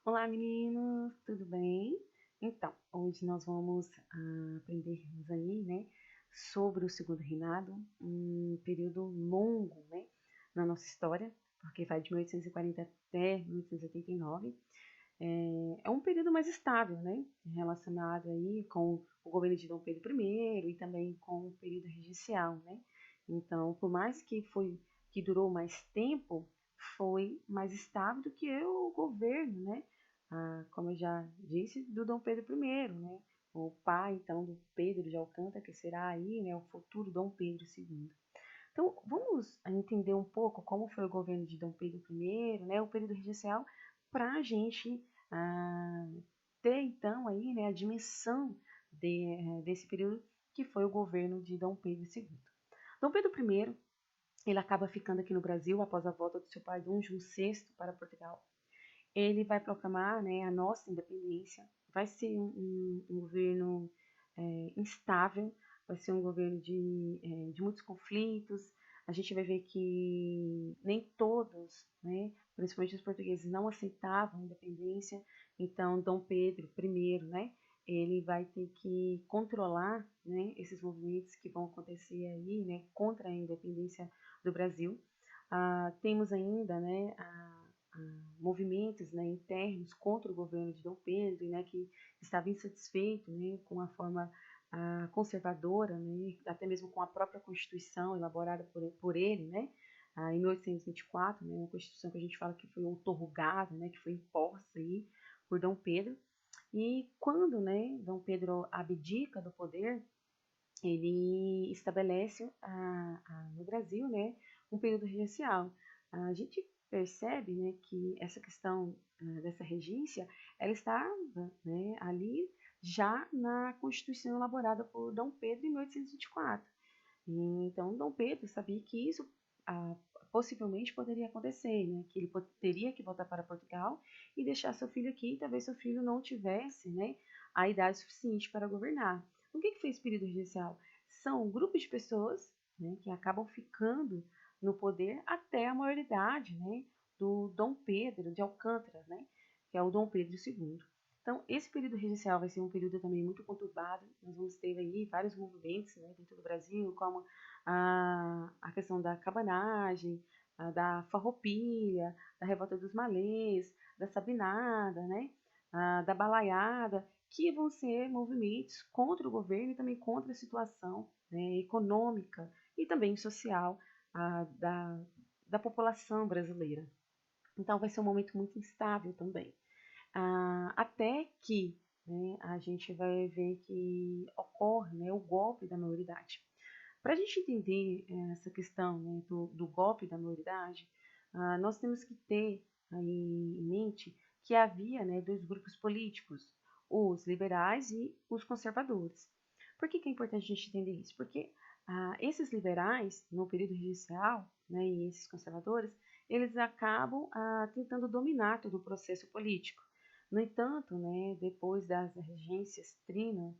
Olá, meninos, tudo bem? Então, hoje nós vamos aprendermos aí, né, sobre o segundo reinado, um período longo, né, na nossa história, porque vai de 1840 até 1889. É um período mais estável, né, relacionado aí com o governo de Dom Pedro I e também com o período regencial, né? Então, por mais que durou mais tempo, foi mais estável do que o governo, né? Como eu já disse, do Dom Pedro I, né? O pai, então, do Pedro de Alcântara, que será aí, né, o futuro Dom Pedro II. Então, vamos entender um pouco como foi o governo de Dom Pedro I, né, o período regencial, para a gente ah, ter, então, aí, né, a dimensão desse período que foi o governo de Dom Pedro II. Dom Pedro I, ele acaba ficando aqui no Brasil após a volta do seu pai Dom João VI para Portugal. Ele vai proclamar, né, a nossa independência. Vai ser um governo instável, vai ser um governo de muitos conflitos. A gente vai ver que nem todos, né, principalmente os portugueses, não aceitavam a independência. Então, Dom Pedro I, né, ele vai ter que controlar, né, esses movimentos que vão acontecer aí, né, contra a independência do Brasil. Temos ainda, né, movimentos, né, internos contra o governo de Dom Pedro, né, que estava insatisfeito, né, com a forma conservadora, né, até mesmo com a própria Constituição elaborada por ele, né, em 1824, né, uma Constituição que a gente fala que foi outorgada, né, que foi imposta aí por Dom Pedro. E quando, né, Dom Pedro abdica do poder, ele estabelece no Brasil, né, um período regencial. A gente percebe, né, que essa questão dessa regência, ela estava, né, ali já na Constituição elaborada por Dom Pedro em 1824. Então, Dom Pedro sabia que isso ah, possivelmente poderia acontecer, né? Que ele teria que voltar para Portugal e deixar seu filho aqui, e talvez seu filho não tivesse, né, a idade suficiente para governar. O que fez o período regencial? São grupos de pessoas, né, que acabam ficando no poder até a maioridade, né, do Dom Pedro de Alcântara, né, que é o Dom Pedro II. Então, esse período regencial vai ser um período também muito conturbado. Nós vamos ter aí vários movimentos, né, dentro do Brasil, como a questão da cabanagem, da farroupilha, da revolta dos malês, da sabinada, né, da balaiada, que vão ser movimentos contra o governo e também contra a situação, né, econômica e também social da população brasileira. Então, vai ser um momento muito instável também. Até que, né, a gente vai ver que ocorre, né, o golpe da maioridade. Para a gente entender essa questão, né, do golpe da maioridade, nós temos que ter aí em mente que havia, né, dois grupos políticos, os liberais e os conservadores. Por que é importante a gente entender isso? Porque esses liberais, no período regencial, né, e esses conservadores, eles acabam tentando dominar todo o processo político. No entanto, né, depois das regência trina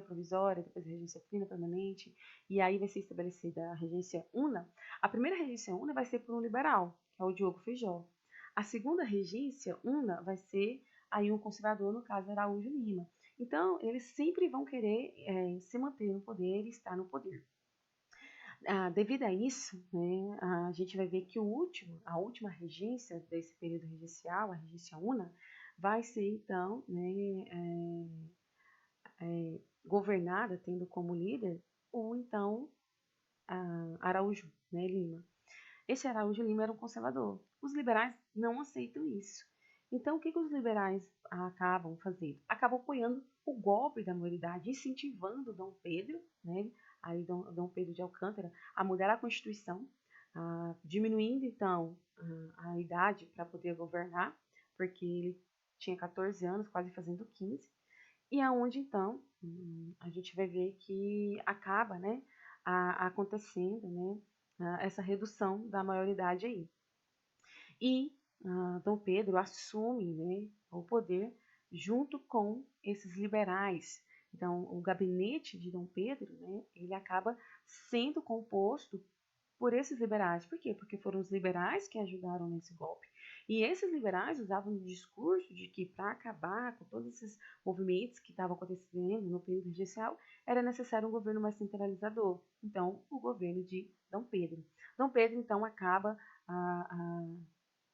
provisória, depois da regência trina permanente, e aí vai ser estabelecida a regência una, a primeira regência una vai ser por um liberal, que é o Diogo Feijó. A segunda regência una vai ser aí um conservador, no caso Araújo Lima. Então, eles sempre vão querer se manter no poder e estar no poder. Devido a isso, né, a gente vai ver que a última regência desse período regencial, a regência una, vai ser então, né, governada tendo como líder o então Araújo, né, Lima. Esse Araújo Lima era um conservador. Os liberais não aceitam isso. Então, o que os liberais acabam fazendo? Acabam apoiando o golpe da maioridade, incentivando Dom Pedro, né, aí Dom Pedro de Alcântara, a mudar a Constituição, diminuindo então a idade para poder governar, porque ele tinha 14 anos, quase fazendo 15, e aonde então a gente vai ver que acaba, né, acontecendo, né, essa redução da maioridade aí. E Dom Pedro assume, né, o poder junto com esses liberais. Então, o gabinete de Dom Pedro, né, ele acaba sendo composto por esses liberais. Por quê? Porque foram os liberais que ajudaram nesse golpe. E esses liberais usavam o discurso de que para acabar com todos esses movimentos que estavam acontecendo no período regencial, era necessário um governo mais centralizador. Então, o governo de Dom Pedro. Dom Pedro, então, acaba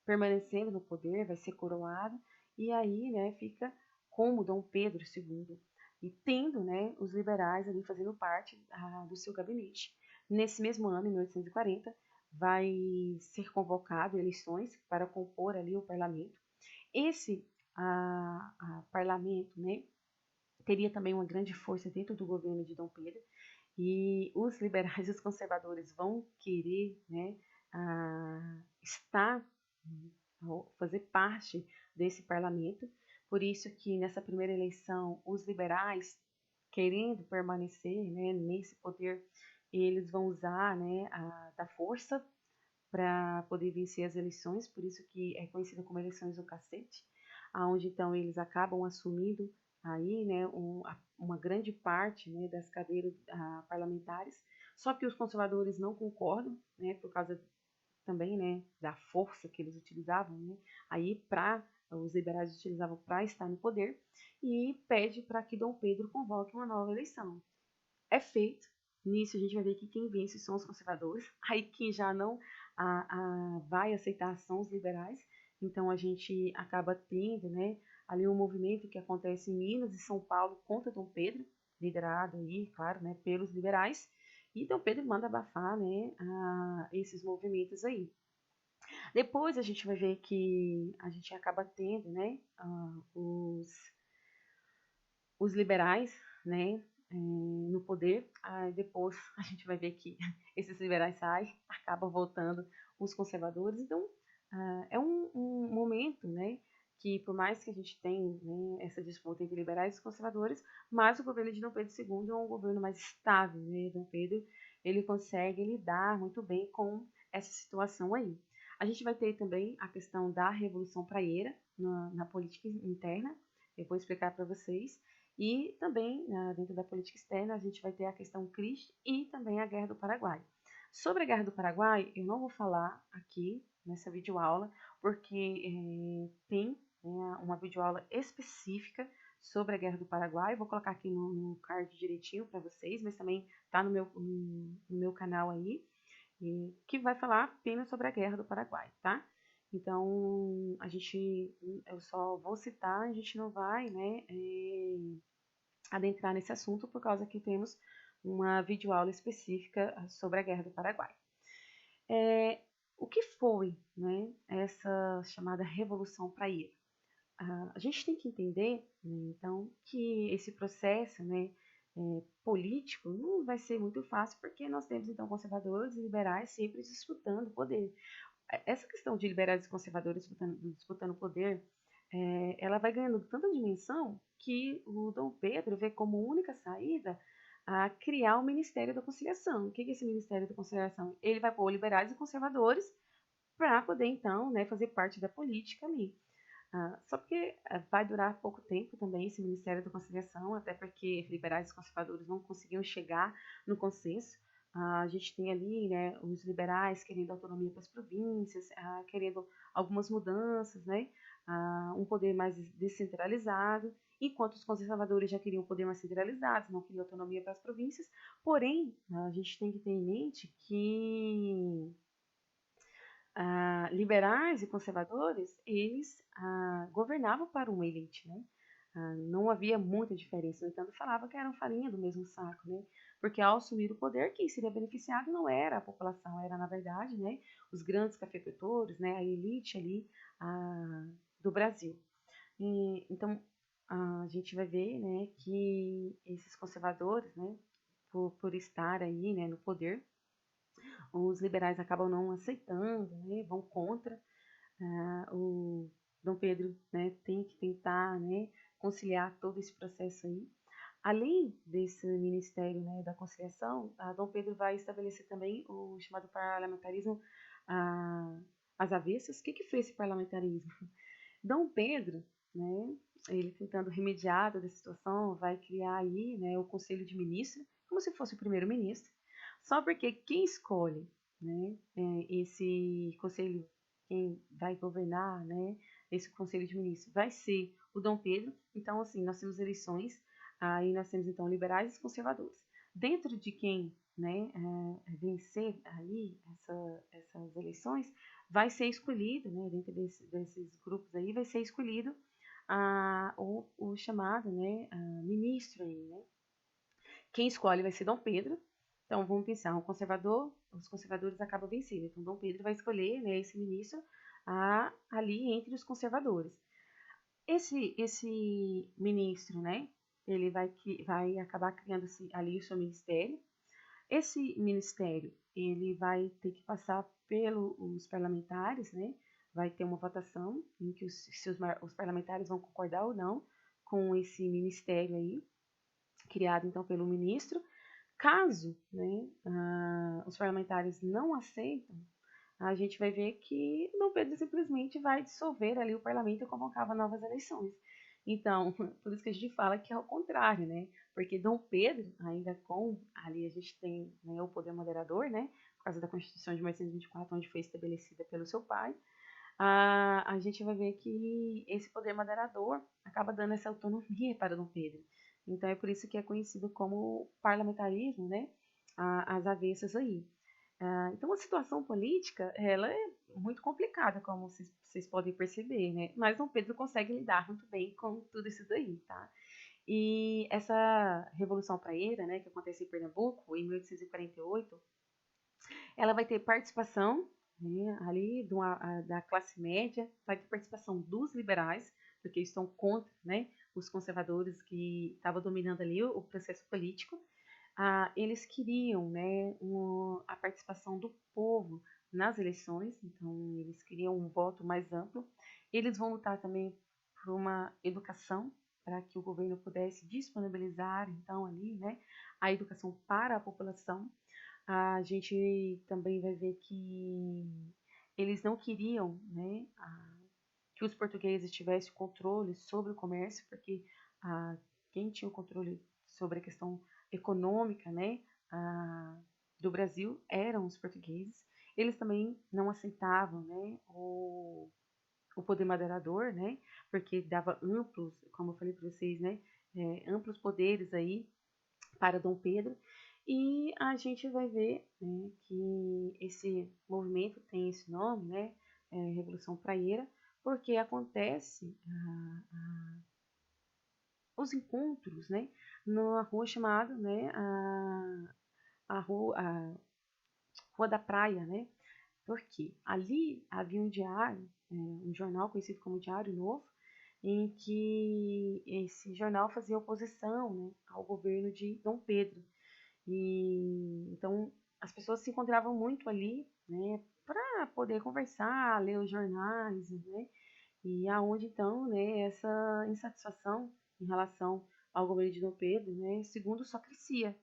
permanecendo no poder, vai ser coroado, e aí, né, fica como Dom Pedro II, e tendo, né, os liberais ali fazendo parte do seu gabinete. Nesse mesmo ano, em 1840, vai ser convocado eleições para compor ali o parlamento. Esse parlamento, né, teria também uma grande força dentro do governo de Dom Pedro, e os liberais e os conservadores vão querer, né, estar, fazer parte desse parlamento. Por isso que nessa primeira eleição, os liberais, querendo permanecer, né, nesse poder, eles vão usar, né, da força para poder vencer as eleições, por isso que é conhecida como eleições do cacete, aonde então eles acabam assumindo aí, né, uma grande parte, né, das cadeiras parlamentares, só que os conservadores não concordam, né, por causa também, né, da força que eles utilizavam, né, aí para os liberais utilizavam para estar no poder, e pede para que Dom Pedro convoque uma nova eleição. É feito. Nisso a gente vai ver que quem vence são os conservadores. Aí quem já não vai aceitar são os liberais. Então a gente acaba tendo, né, ali um movimento que acontece em Minas e São Paulo contra Dom Pedro, liderado aí, claro, né, pelos liberais. E Dom Pedro manda abafar, né, esses movimentos aí. Depois a gente vai ver que a gente acaba tendo, né, os liberais, né, no poder. Depois a gente vai ver que esses liberais saem, acabam voltando os conservadores. Então, é um momento, né, que por mais que a gente tenha, né, essa disputa entre liberais e conservadores, mas o governo de Dom Pedro II é um governo mais estável, né? Dom Pedro, ele consegue lidar muito bem com essa situação aí. A gente vai ter também a questão da Revolução Praieira na política interna, eu vou explicar para vocês. E também, dentro da política externa, a gente vai ter a questão Christie e também a Guerra do Paraguai. Sobre a Guerra do Paraguai, eu não vou falar aqui nessa videoaula, porque tem, né, uma videoaula específica sobre a Guerra do Paraguai. Vou colocar aqui no card direitinho para vocês, mas também está no meu canal aí, que vai falar apenas sobre a Guerra do Paraguai, tá? Então, eu só vou citar, a gente não vai, né, adentrar nesse assunto, por causa que temos uma videoaula específica sobre a Guerra do Paraguai. O que foi, né, essa chamada Revolução Praieira? A gente tem que entender, né, então, que esse processo, né, político não vai ser muito fácil, porque nós temos, então, conservadores e liberais sempre disputando poder. Essa questão de liberais e conservadores disputando poder, ela vai ganhando tanta dimensão que o Dom Pedro vê como única saída a criar o Ministério da Conciliação. O que é esse Ministério da Conciliação? Ele vai pôr liberais e conservadores para poder, então, né, fazer parte da política ali. Só que vai durar pouco tempo também esse Ministério da Conciliação, até porque liberais e conservadores não conseguiam chegar no consenso. A gente tem ali, né, os liberais querendo autonomia para as províncias, querendo algumas mudanças, né, um poder mais descentralizado, enquanto os conservadores já queriam um poder mais centralizado, não queriam autonomia para as províncias. Porém, a gente tem que ter em mente que liberais e conservadores, eles governavam para uma elite, né? Não havia muita diferença, no entanto, falava que eram farinha do mesmo saco, né? Porque ao assumir o poder, quem seria beneficiado não era a população, era, na verdade, né, os grandes cafeicultores, né, a elite ali do Brasil. Então, a gente vai ver, né, que esses conservadores, né, por estar aí, né, no poder, os liberais acabam não aceitando, né, vão contra. O Dom Pedro, né, tem que tentar, né, conciliar todo esse processo aí. Além desse Ministério, né, da Conciliação, Dom Pedro vai estabelecer também o chamado parlamentarismo às avessas. O que foi esse parlamentarismo? Dom Pedro, né, ele tentando remediar toda a situação, vai criar aí, né, o Conselho de Ministros, como se fosse o primeiro-ministro, só porque quem escolhe, né, esse Conselho quem vai governar, né, esse Conselho de Ministros vai ser o Dom Pedro. Então, assim, nós temos eleições, aí nós temos, então, liberais e conservadores. Dentro de quem, né, vencer aí essas eleições, vai ser escolhido, né, dentro desses grupos aí, vai ser escolhido o chamado, né, ministro aí, né. Quem escolhe vai ser Dom Pedro. Então, vamos pensar, um conservador, os conservadores acabam vencendo. Então, Dom Pedro vai escolher, né, esse ministro ali entre os conservadores. Esse ministro, né, ele vai acabar criando ali o seu ministério. Esse ministério, ele vai ter que passar pelos parlamentares, né, vai ter uma votação em que os parlamentares vão concordar ou não com esse ministério aí, criado então pelo ministro. Caso, né, os parlamentares não aceitam, a gente vai ver que Dom Pedro simplesmente vai dissolver ali o parlamento e convocava novas eleições. Então, por isso que a gente fala que é o contrário, né? Porque Dom Pedro, ainda com ali a gente tem, né, o poder moderador, né? Por causa da Constituição de 1824, onde foi estabelecida pelo seu pai, a gente vai ver que esse poder moderador acaba dando essa autonomia para Dom Pedro. Então é por isso que é conhecido como parlamentarismo, né? As avessas aí. Então a situação política, ela é muito complicada, como vocês podem perceber, né? Mas Dom Pedro consegue lidar muito bem com tudo isso daí, tá? E essa Revolução Praieira, né, que acontece em Pernambuco, em 1848, ela vai ter participação, né, ali da classe média, vai ter participação dos liberais, porque eles estão contra, né, os conservadores que estavam dominando ali o processo político. Eles queriam, né, a participação do povo nas eleições, então eles queriam um voto mais amplo. Eles vão lutar também por uma educação, para que o governo pudesse disponibilizar, então, ali, né, a educação para a população. A gente também vai ver que eles não queriam, né, que os portugueses tivessem controle sobre o comércio, porque quem tinha o controle sobre a questão econômica, né, do Brasil eram os portugueses. Eles também não aceitavam, né, o poder moderador, né, porque dava amplos, como eu falei para vocês, né, amplos poderes aí para Dom Pedro. E a gente vai ver, né, que esse movimento tem esse nome, né, Revolução Praieira, porque acontece os encontros, né, numa rua chamada, né, a Rua da Praia, né, porque ali havia um diário, um jornal conhecido como Diário Novo, em que esse jornal fazia oposição, né, ao governo de Dom Pedro. E então as pessoas se encontravam muito ali, né, para poder conversar, ler os jornais, né, e aonde então, né, essa insatisfação em relação ao governo de Dom Pedro, né, segundo só crescia.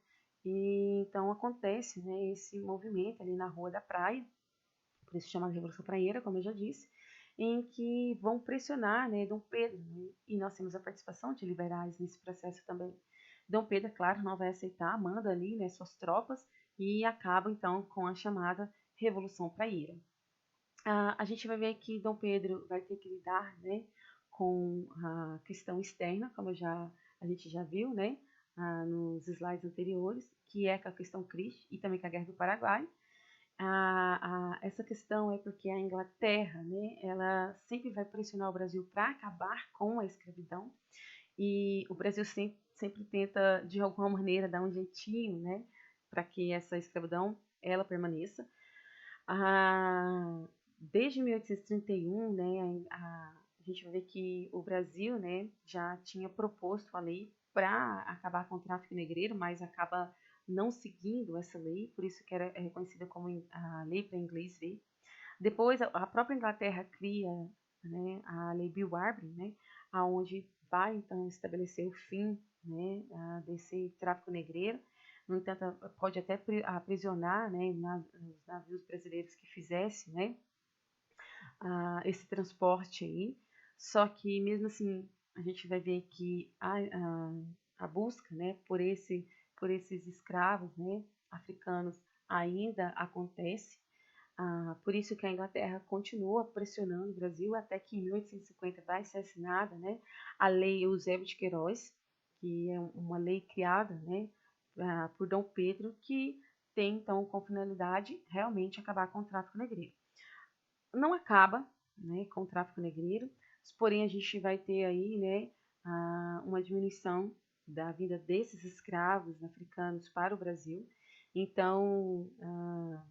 E então acontece, né, esse movimento ali na Rua da Praia, por isso chama Revolução Praieira, como eu já disse, em que vão pressionar, né, Dom Pedro, né, e nós temos a participação de liberais nesse processo também. Dom Pedro, é claro, não vai aceitar, manda ali, né, suas tropas e acaba então com a chamada Revolução Praieira. A gente vai ver que Dom Pedro vai ter que lidar, né, com a questão externa, como a gente já viu, né, nos slides anteriores, que é com a questão crítica e também com a Guerra do Paraguai. Essa questão é porque a Inglaterra, né, ela sempre vai pressionar o Brasil para acabar com a escravidão, e o Brasil sempre tenta, de alguma maneira, dar um jeitinho, né, para que essa escravidão ela permaneça. Desde 1831, né, a gente vai ver que o Brasil, né, já tinha proposto a lei para acabar com o tráfico negreiro, mas acaba não seguindo essa lei, por isso que é reconhecida como a lei para inglês ver. Depois, a própria Inglaterra cria, né, a lei Bill Arbery, né, aonde vai então estabelecer o fim, né, desse tráfico negreiro. No entanto, pode até aprisionar, né, os navios brasileiros que fizessem, né, esse transporte aí. Só que mesmo assim a gente vai ver que a busca, né, por esses escravos, né, africanos ainda acontece. Por isso que a Inglaterra continua pressionando o Brasil até que em 1850 vai ser assinada, né, a Lei Eusébio de Queiroz, que é uma lei criada, né, por Dom Pedro, que tem então como finalidade realmente acabar com o tráfico negreiro. Não acaba, né, com o tráfico negreiro, porém a gente vai ter aí, né, uma diminuição da vinda desses escravos africanos para o Brasil. Então,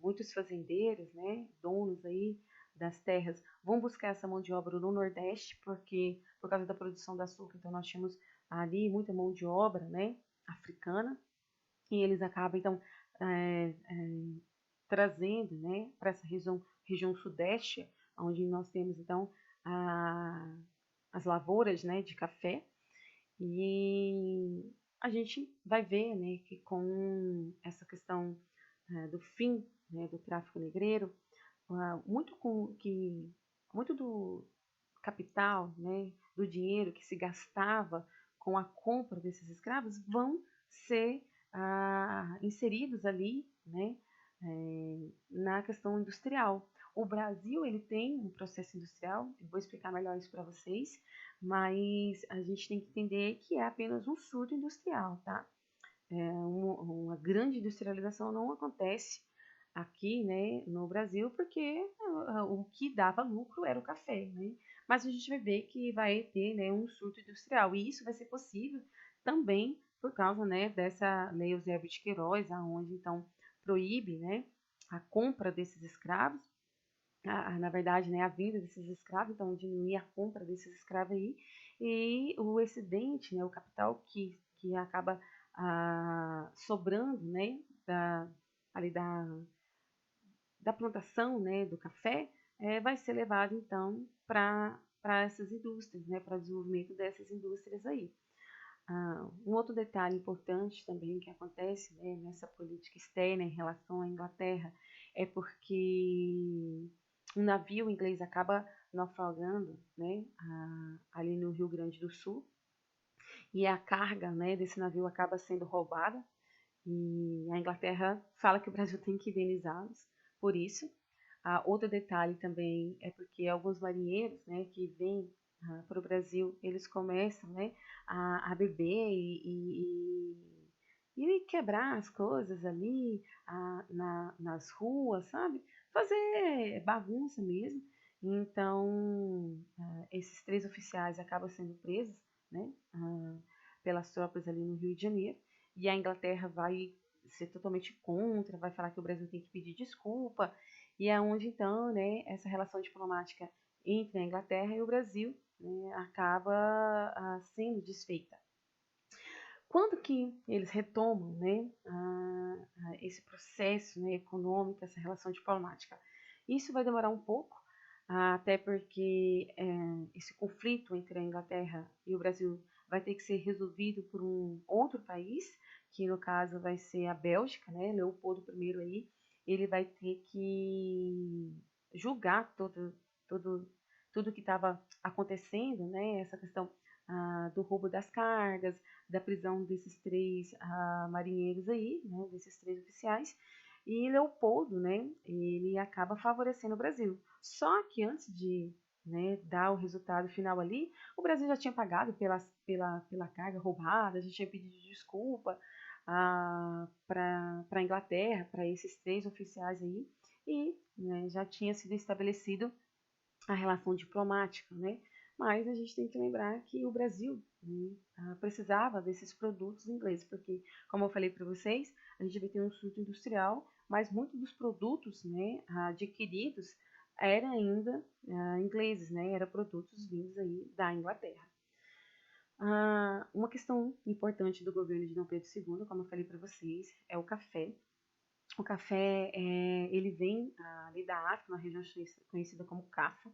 muitos fazendeiros, né, donos aí das terras, vão buscar essa mão de obra no Nordeste, porque por causa da produção da açúcar, então nós tínhamos ali muita mão de obra, né, africana, e eles acabam então é, trazendo, né, para essa região sudeste, onde nós temos então as lavouras, né, de café, e a gente vai ver, né, que com essa questão do fim, né, do tráfico negreiro, muito do capital, né, do dinheiro que se gastava com a compra desses escravos vão ser inseridos ali, né, na questão industrial. O Brasil ele tem um processo industrial, eu vou explicar melhor isso para vocês, mas a gente tem que entender que é apenas um surto industrial, tá? Uma grande industrialização não acontece aqui, né, no Brasil, porque o que dava lucro era o café, né? Mas a gente vai ver que vai ter, né, um surto industrial, e isso vai ser possível também por causa, né, dessa lei Eusébio de Queiroz, aonde então proíbe, né, a compra desses escravos, na verdade, né, a vinda desses escravos, então diminuir a compra desses escravos aí, e o excedente, né, o capital que acaba sobrando, né, ali da plantação, né, do café, vai ser levado então para essas indústrias, né, para o desenvolvimento dessas indústrias aí. Um outro detalhe importante também que acontece, né, nessa política externa em relação à Inglaterra é porque um navio inglês acaba naufragando, né, ali no Rio Grande do Sul, e a carga, né, desse navio acaba sendo roubada, e a Inglaterra fala que o Brasil tem que indenizá-los por isso. Outro detalhe também é porque alguns marinheiros, né, que vêm para o Brasil, eles começam, né, a beber e quebrar as coisas ali nas ruas, sabe? Fazer bagunça mesmo. Então, esses 3 oficiais acabam sendo presos, né, pelas tropas ali no Rio de Janeiro, e a Inglaterra vai ser totalmente contra, vai falar que o Brasil tem que pedir desculpa, e é onde então, né, essa relação diplomática entre a Inglaterra e o Brasil, né, acaba sendo desfeita. Quando que eles retomam, né, esse processo, né, econômico, essa relação diplomática? Isso vai demorar um pouco, até porque esse conflito entre a Inglaterra e o Brasil vai ter que ser resolvido por um outro país, que no caso vai ser a Bélgica, né, Leopoldo I aí, ele vai ter que julgar tudo que estava acontecendo, né, essa questão do roubo das cargas, da prisão desses 3 marinheiros aí, né, desses 3 oficiais, e Leopoldo, né, ele acaba favorecendo o Brasil. Só que antes de, né, dar o resultado final ali, o Brasil já tinha pagado pela carga roubada, já tinha pedido desculpa para a Inglaterra, para esses 3 oficiais aí, e, né, já tinha sido estabelecido a relação diplomática, né? Mas a gente tem que lembrar que o Brasil, né, precisava desses produtos ingleses, porque, como eu falei para vocês, a gente vai ter um surto industrial, mas muitos dos produtos, né, adquiridos eram ainda ingleses, né? Eram produtos vindos aí da Inglaterra. Uma questão importante do governo de Dom Pedro II, como eu falei para vocês, é o café. O café, ele vem ali da África, uma região conhecida como Cafa.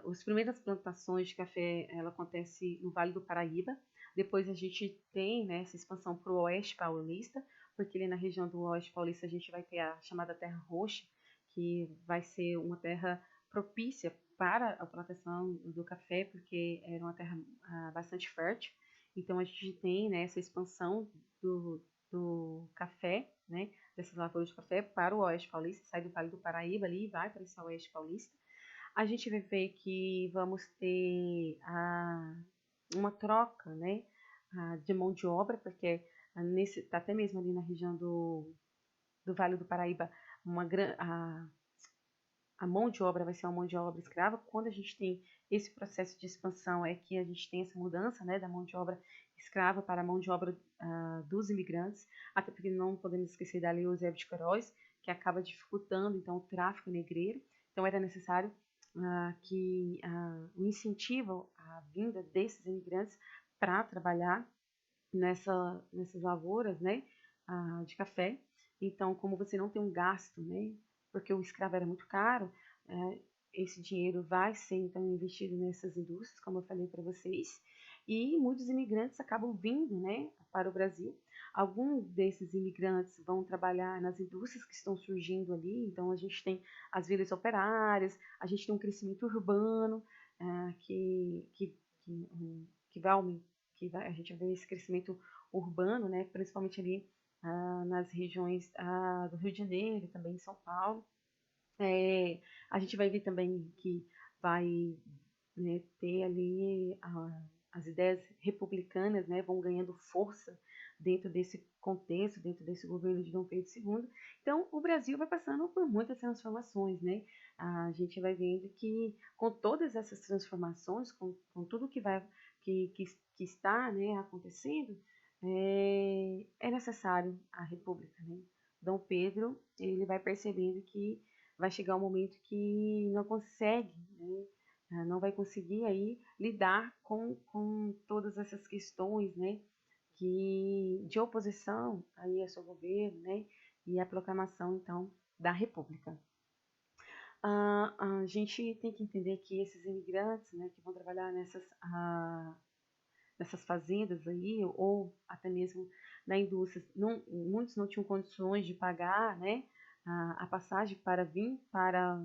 As primeiras plantações de café ela acontece no Vale do Paraíba. Depois a gente tem, né, essa expansão para o Oeste Paulista, porque ali na região do Oeste Paulista a gente vai ter a chamada Terra Roxa, que vai ser uma terra propícia para a plantação do café, porque era uma terra bastante fértil. Então a gente tem, né, essa expansão do café, né, dessas lavouras de café para o Oeste Paulista, sai do Vale do Paraíba ali e vai para esse Oeste Paulista. A gente vai ver que vamos ter uma troca, né, de mão de obra, porque até mesmo ali na região do Vale do Paraíba, a mão de obra vai ser uma mão de obra escrava. Quando a gente tem esse processo de expansão, é que a gente tem essa mudança, né, da mão de obra escrava para a mão de obra dos imigrantes, até porque não podemos esquecer da Lei Eusébio de Queiroz, que acaba dificultando, então, o tráfico negreiro. Então, era necessário que o incentivo à vinda desses imigrantes para trabalhar nessas lavouras, né, de café. Então, como você não tem um gasto, né, porque o escravo era muito caro, esse dinheiro vai ser então investido nessas indústrias, como eu falei para vocês, e muitos imigrantes acabam vindo, né, para o Brasil. Alguns desses imigrantes vão trabalhar nas indústrias que estão surgindo ali, então a gente tem as vilas operárias, a gente tem um crescimento urbano que vai aumentar, a gente vê esse crescimento urbano, né, principalmente ali nas regiões do Rio de Janeiro, também em São Paulo. A gente vai ver também que vai, né, ter ali as ideias republicanas, né, vão ganhando força dentro desse contexto, dentro desse governo de Dom Pedro II. Então, o Brasil vai passando por muitas transformações, né? A gente vai vendo que com todas essas transformações, com tudo que está, né, acontecendo, é necessário a República, né? Dom Pedro, ele vai percebendo que vai chegar um momento que não consegue, né? Não vai conseguir aí lidar com todas essas questões, né, de oposição aí ao seu governo, né, e a proclamação, então, da República. A gente tem que entender que esses imigrantes, né, que vão trabalhar nessas fazendas aí, ou até mesmo na indústria, muitos não tinham condições de pagar, né, a passagem para vir para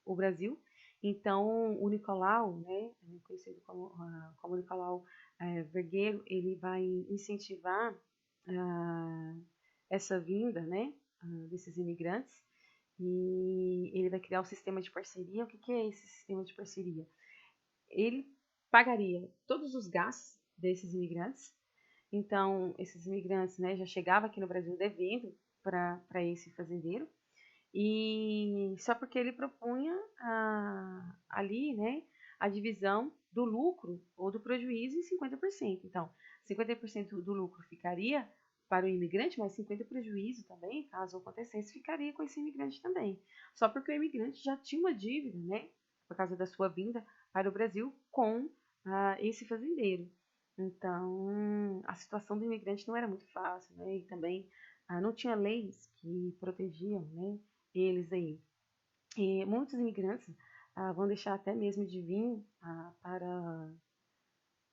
o Brasil. Então, o Nicolau, né, conhecido como Nicolau Vergueiro, ele vai incentivar essa vinda, né, desses imigrantes, e ele vai criar um sistema de parceria. O que é esse sistema de parceria? Ele pagaria todos os gastos desses imigrantes. Então, esses imigrantes, né, já chegavam aqui no Brasil devendo para esse fazendeiro, e só porque ele propunha ali, né, a divisão do lucro ou do prejuízo em 50%. Então, 50% do lucro ficaria para o imigrante, mas 50% do prejuízo também, caso acontecesse, ficaria com esse imigrante também. Só porque o imigrante já tinha uma dívida, né, por causa da sua vinda para o Brasil com esse fazendeiro. Então, a situação do imigrante não era muito fácil, né, e também não tinha leis que protegiam, né, eles aí. E muitos imigrantes vão deixar até mesmo de vir para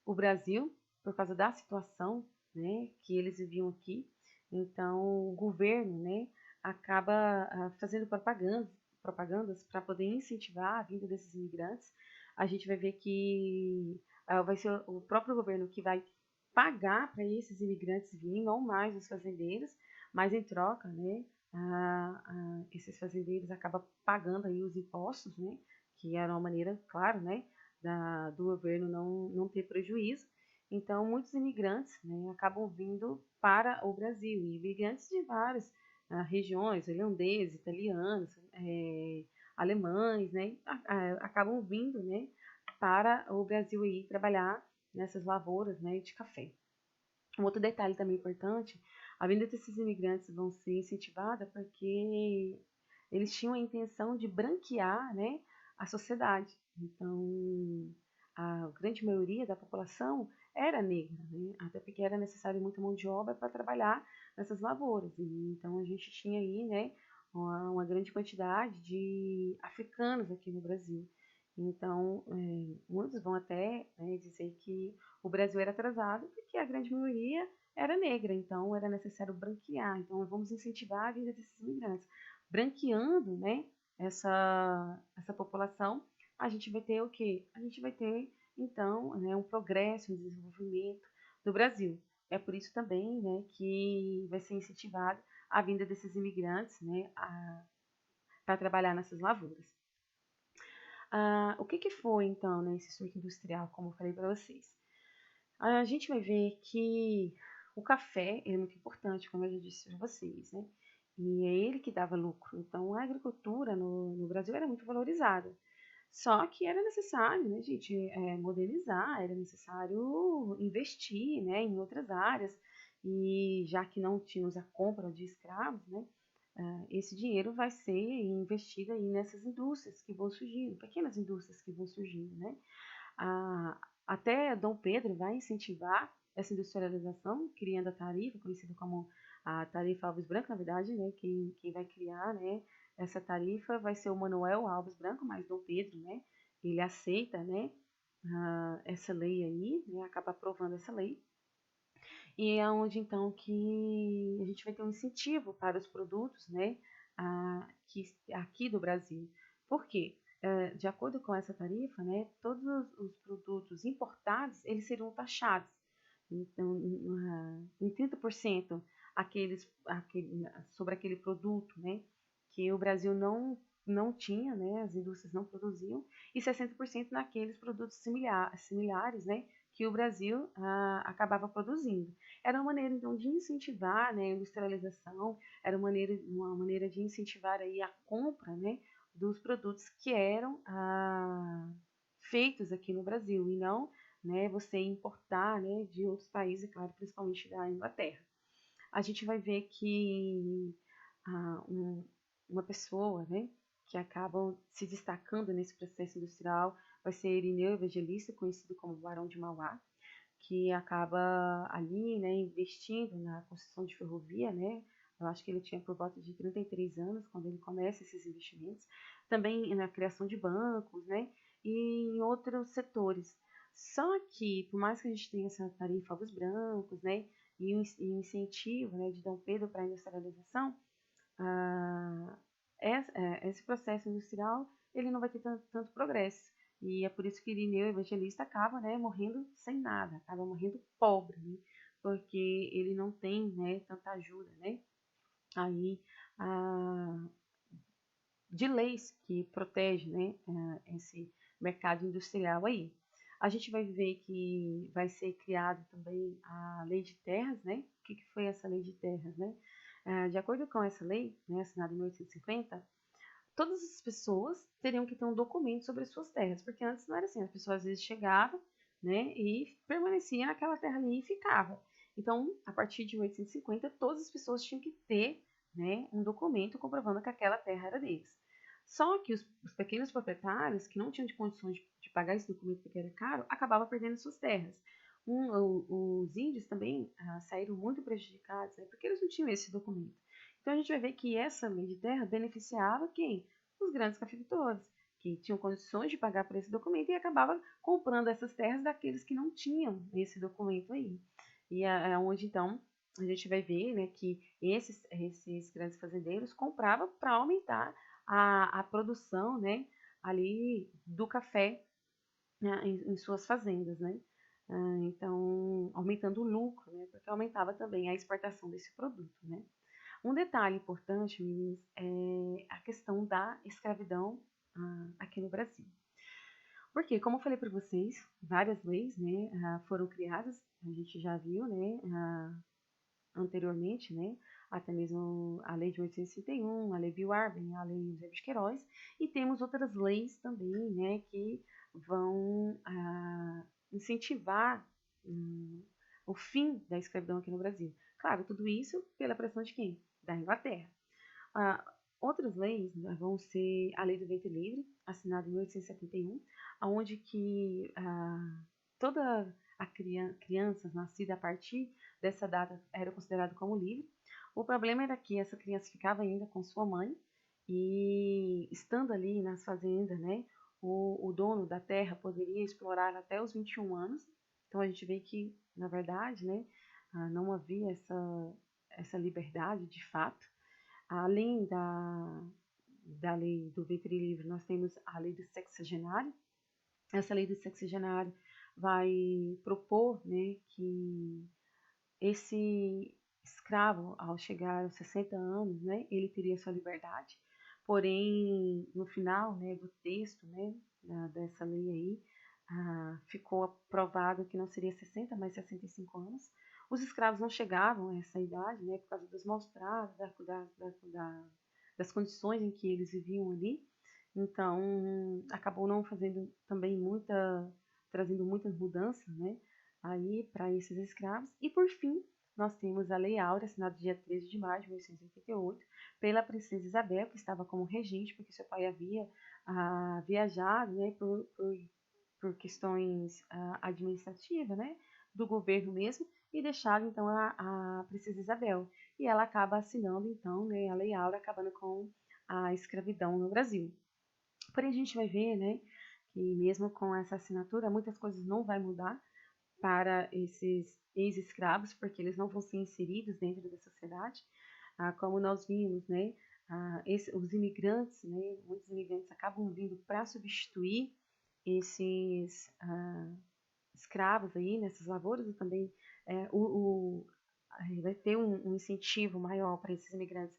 o Brasil por causa da situação, né, que eles viviam aqui. Então, o governo, né, acaba fazendo propagandas para poder incentivar a vinda desses imigrantes. A gente vai ver que vai ser o próprio governo que vai pagar para esses imigrantes virem, não mais os fazendeiros, mas em troca, né, esses fazendeiros acabam pagando aí os impostos, né, que era uma maneira, claro, né, do governo não ter prejuízo. Então, muitos imigrantes, né, acabam vindo para o Brasil, e imigrantes de várias regiões, irlandeses, italianos, alemães, né, acabam vindo, né, para o Brasil aí trabalhar nessas lavouras, né, de café. Um outro detalhe também importante, a vinda desses imigrantes vão ser incentivada porque eles tinham a intenção de branquear, né, a sociedade. Então, a grande maioria da população era negra, né, até porque era necessário muita mão de obra para trabalhar nessas lavouras. E, então, a gente tinha aí, né, uma grande quantidade de africanos aqui no Brasil. Então, muitos vão até, né, dizer que o Brasil era atrasado porque a grande maioria era negra, então era necessário branquear. Então, vamos incentivar a vida desses imigrantes. Branqueando, né, essa população, a gente vai ter o quê? A gente vai ter, então, né, um progresso, um desenvolvimento do Brasil. É por isso também, né, que vai ser incentivado a vinda desses imigrantes, né, para trabalhar nessas lavouras. O que foi, então, né, esse surto industrial, como eu falei para vocês? A gente vai ver que o café é muito importante, como eu já disse para vocês, né? E é ele que dava lucro. Então, a agricultura no Brasil era muito valorizada. Só que era necessário, né, gente, modernizar, era necessário investir, né, em outras áreas. E já que não tínhamos a compra de escravos, né, esse dinheiro vai ser investido aí nessas indústrias que vão surgindo, pequenas indústrias que vão surgindo, né? A, Até Dom Pedro vai incentivar essa industrialização, criando a tarifa, conhecida como a tarifa Alves Branco, na verdade, né? Quem vai criar, né, essa tarifa vai ser o Manuel Alves Branco, mas Dom Pedro, né? Ele aceita, né, essa lei aí, né, acaba aprovando essa lei. E é onde então que a gente vai ter um incentivo para os produtos, né, aqui do Brasil. Por quê? De acordo com essa tarifa, né, todos os produtos importados, eles seriam taxados. Então, em 30% sobre aquele produto, né, que o Brasil não tinha, né, as indústrias não produziam, e 60% naqueles produtos similares, né, que o Brasil acabava produzindo. Era uma maneira, então, de incentivar, né, a industrialização, era uma maneira de incentivar aí a compra, né, dos produtos que eram feitos aqui no Brasil, e não, né, você importar, né, de outros países, claro, principalmente da Inglaterra. A gente vai ver que uma pessoa, né, que acaba se destacando nesse processo industrial vai ser Irineu Evangelista, conhecido como Barão de Mauá, que acaba ali, né, investindo na construção de ferrovia, né? Eu acho que ele tinha por volta de 33 anos quando ele começa esses investimentos. Também na criação de bancos, né? E em outros setores. Só que, por mais que a gente tenha essa tarifa aos brancos, né? E o incentivo, né, de Dom Pedro para a industrialização, esse processo industrial ele não vai ter tanto progresso. E é por isso que Irineu Evangelista acaba, né, morrendo sem nada, acaba morrendo pobre, né, porque ele não tem, né, tanta ajuda, né, aí, de leis que protegem, né, esse mercado industrial aí. A gente vai ver que vai ser criado também a lei de terras, né? O que foi essa lei de terras, né? De acordo com essa lei, né, assinada em 1850, todas as pessoas teriam que ter um documento sobre as suas terras, porque antes não era assim, as pessoas às vezes chegavam, né, e permaneciam naquela terra ali e ficavam. Então, a partir de 1850, todas as pessoas tinham que ter, né, um documento comprovando que aquela terra era deles. Só que os pequenos proprietários, que não tinham de condições de pagar esse documento porque era caro, acabavam perdendo suas terras. Os índios também saíram muito prejudicados, né, porque eles não tinham esse documento. Então a gente vai ver que essa lei de terra beneficiava quem? Os grandes cafeicultores, que tinham condições de pagar por esse documento e acabava comprando essas terras daqueles que não tinham esse documento aí. E é onde então a gente vai ver, né, que esses grandes fazendeiros compravam para aumentar a produção, né, ali do café, né, em suas fazendas, né? Então, aumentando o lucro, né, porque aumentava também a exportação desse produto, né? Um detalhe importante, meninas, é a questão da escravidão aqui no Brasil. Porque, como eu falei para vocês, várias leis, né, foram criadas, a gente já viu, né, anteriormente, né, até mesmo a lei de 1861, a lei Bill-Arben, a lei José de Queiroz, e temos outras leis também, né, que vão incentivar o fim da escravidão aqui no Brasil. Claro, tudo isso pela pressão de quem? Da Inglaterra. Outras leis, né, vão ser a Lei do Ventre Livre, assinada em 1871, onde que toda a criança nascida a partir dessa data era considerada como livre. O problema era que essa criança ficava ainda com sua mãe e estando ali nas fazendas, né, o dono da terra poderia explorar até os 21 anos. Então a gente vê que, na verdade, né, não havia essa liberdade de fato. Além da lei do ventre livre, nós temos a lei do sexagenário. Essa lei do sexagenário vai propor, né, que esse escravo, ao chegar aos 60 anos, né, ele teria sua liberdade. Porém, no final, né, do texto, né, dessa lei aí, ficou aprovado que não seria 60, mas 65 anos. Os escravos não chegavam a essa idade, né, por causa dos maus tratos, das condições em que eles viviam ali. Então, acabou não fazendo também trazendo muitas mudanças, né, aí para esses escravos. E por fim, nós temos a Lei Áurea, assinada dia 13 de maio de 1888, pela princesa Isabel, que estava como regente, porque seu pai havia viajado, né, por questões administrativas, né, do governo mesmo, e deixaram então a princesa Isabel. E ela acaba assinando então, né, a Lei Áurea, acabando com a escravidão no Brasil. Porém, a gente vai ver, né, que mesmo com essa assinatura, muitas coisas não vai mudar para esses ex-escravos, porque eles não vão ser inseridos dentro da sociedade, como nós vimos, né, os imigrantes, né, muitos imigrantes acabam vindo para substituir esses escravos aí nessas lavouras, e também vai ter um incentivo maior para esses imigrantes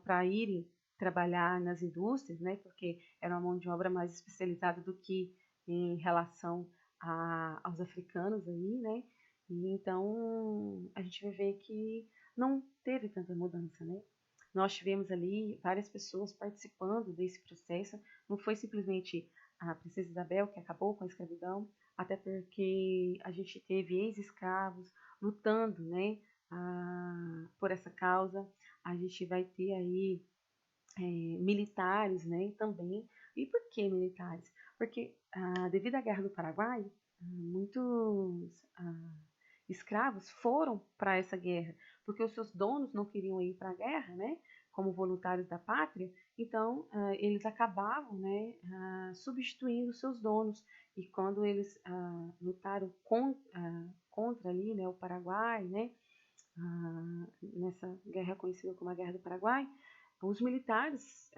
para irem trabalhar nas indústrias, né, porque era uma mão de obra mais especializada do que em relação aos africanos aí, né, e então a gente vai ver que não teve tanta mudança, né. Nós tivemos ali várias pessoas participando desse processo, não foi simplesmente a princesa Isabel que acabou com a escravidão, até porque a gente teve ex-escravos lutando, né, por essa causa. A gente vai ter aí militares, né, também. E por que militares? Porque devido à Guerra do Paraguai, muitos escravos foram para essa guerra, porque os seus donos não queriam ir para a guerra, né, como voluntários da pátria, então eles acabavam, né, substituindo os seus donos. E quando eles lutaram contra ali, né, o Paraguai, né, nessa guerra conhecida como a Guerra do Paraguai, os militares,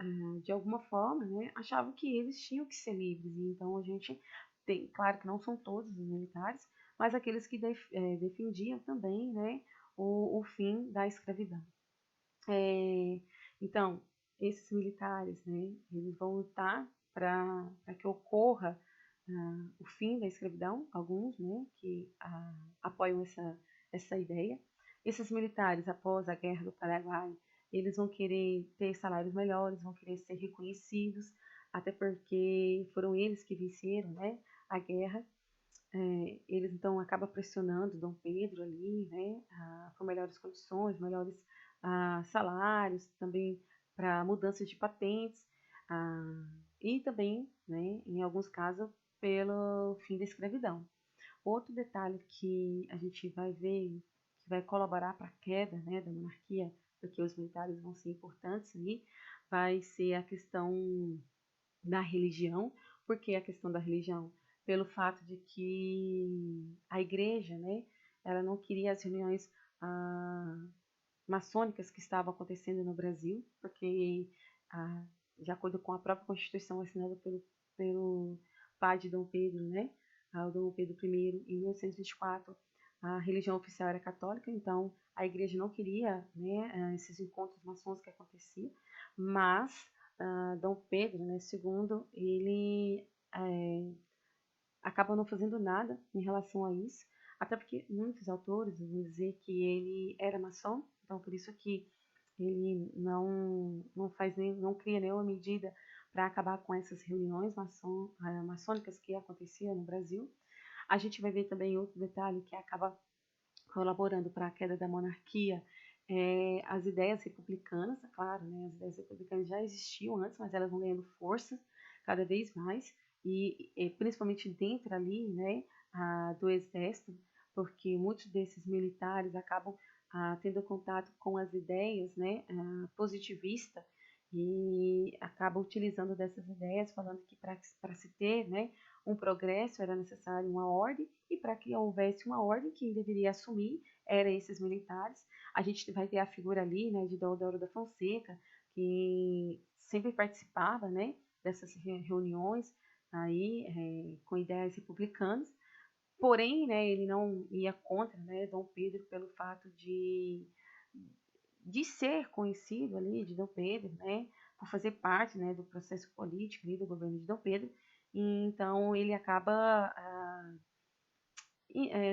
de alguma forma, né, achavam que eles tinham que ser livres. E então a gente tem, claro que não são todos os militares, mas aqueles que defendiam também, né, o fim da escravidão. Então, esses militares, né, eles vão lutar para que ocorra o fim da escravidão, alguns, né, que apoiam essa ideia. Esses militares, após a Guerra do Paraguai, eles vão querer ter salários melhores, vão querer ser reconhecidos, até porque foram eles que venceram, né, a guerra. Eles então acabam pressionando Dom Pedro ali, né, por melhores condições, melhores salários, também para mudança de patentes, e também, né, em alguns casos, pelo fim da escravidão. Outro detalhe que a gente vai ver, que vai colaborar para a queda, né, da monarquia, porque os militares vão ser importantes ali, vai ser a questão da religião. Por que a questão da religião? Pelo fato de que a igreja, né, ela não queria as reuniões maçônicas que estavam acontecendo no Brasil, porque, de acordo com a própria Constituição assinada pelo pai de Dom Pedro, né, o Dom Pedro I, em 1824, a religião oficial era católica, então a igreja não queria, né, esses encontros maçons que aconteciam, mas Dom Pedro, né, II, ele acaba não fazendo nada em relação a isso, até porque muitos autores vão dizer que ele era maçom, então por isso que ele não cria nenhuma medida para acabar com essas reuniões maçônicas que aconteciam no Brasil. A gente vai ver também outro detalhe que acaba colaborando para a queda da monarquia, as ideias republicanas, é claro, né, as ideias republicanas já existiam antes, mas elas vão ganhando força cada vez mais, e principalmente dentro ali, né, do exército, porque muitos desses militares acabam tendo contato com as ideias, né, positivista, e acabam utilizando dessas ideias, falando que para se ter, né, um progresso era necessário uma ordem, e para que houvesse uma ordem, quem deveria assumir eram esses militares. A gente vai ter a figura ali, né, de Deodoro da Fonseca, que sempre participava, né, dessas reuniões aí, com ideias republicanas. Porém, né, ele não ia contra, né, Dom Pedro pelo fato de de ser conhecido ali de Dom Pedro, né, por fazer parte, né, do processo político ali do governo de Dom Pedro, e então ele acaba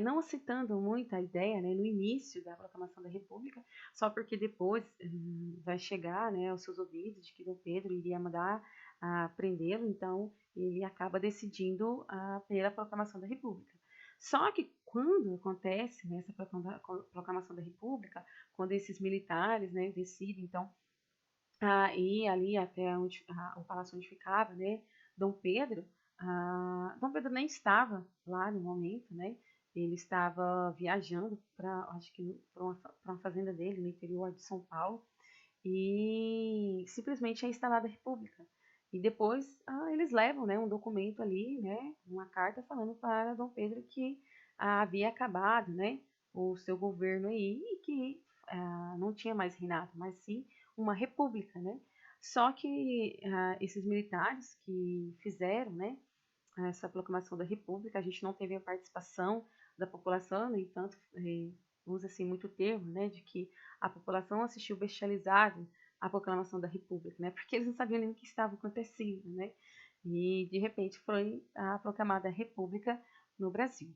não aceitando muito a ideia, né, no início da proclamação da República, só porque depois vai chegar, né, aos seus ouvidos de que Dom Pedro iria mandar prendê-lo, então ele acaba decidindo pela proclamação da República. Só que quando acontece, né, essa proclamação da República, quando esses militares, né, decidem então ir ali até onde, o palácio onde ficava, né, Dom Pedro, Dom Pedro nem estava lá no momento, né, ele estava viajando para, acho que para uma fazenda dele no interior de São Paulo, e simplesmente é instalada a República. E depois eles levam, né, um documento ali, né, uma carta falando para Dom Pedro que havia acabado, né, o seu governo aí e que não tinha mais reinado, mas sim uma república, né? Só que esses militares que fizeram, né, essa proclamação da República, a gente não teve a participação da população, no entanto, usa-se muito o termo, né, de que a população assistiu bestializada à proclamação da República, né, porque eles não sabiam nem o que estava acontecendo, né, e de repente foi proclamada a República no Brasil.